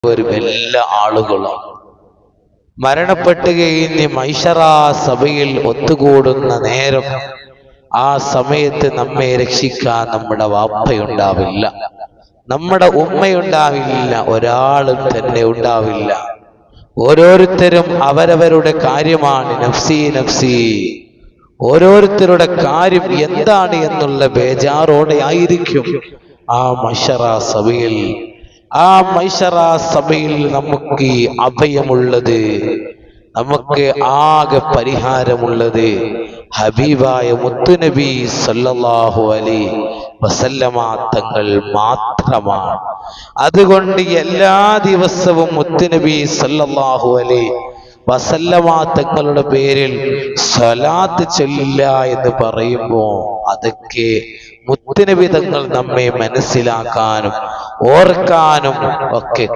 എല്ലാ ആളുകളും മരണപ്പെട്ടു കഴിഞ്ഞ് മൈശറാ സഭയിൽ ഒത്തുകൂടുന്ന നേരം ആ സമയത്ത് നമ്മെ രക്ഷിക്കാൻ നമ്മുടെ വാപ്പയുണ്ടാവില്ല, നമ്മുടെ ഉമ്മയുണ്ടാവില്ല, ഒരാളും തന്നെ ഉണ്ടാവില്ല. ഓരോരുത്തരും അവരവരുടെ കാര്യമാണ്, നഫ്സി നഫ്സി. ഓരോരുത്തരുടെ കാര്യം എന്താണ് എന്നുള്ള ബേജാറോടെ ആയിരിക്കും ആ മൈശറാ സഭയിൽ. ആ മൈശറാ സഭയിൽ നമുക്ക് അഭയമുള്ളത്, നമുക്ക് ആകെ പരിഹാരമുള്ളത് ഹബീബായ മുത്തുനബി സല്ലല്ലാഹു അലൈഹി വസല്ലമ തങ്ങൾ മാത്രമാണ്. അതുകൊണ്ട് എല്ലാ ദിവസവും മുത്തുനബി സല്ലല്ലാഹു അലൈഹി വസല്ലമ തങ്ങളുടെ പേരിൽ സ്വലാത്ത് ചൊല്ലുക എന്ന് പറയുമ്പോൾ അതൊക്കെ മുത്തുനബി തങ്ങൾ നമ്മെ മനസ്സിലാക്കാനും ഓർക്കാനും ഒക്കെ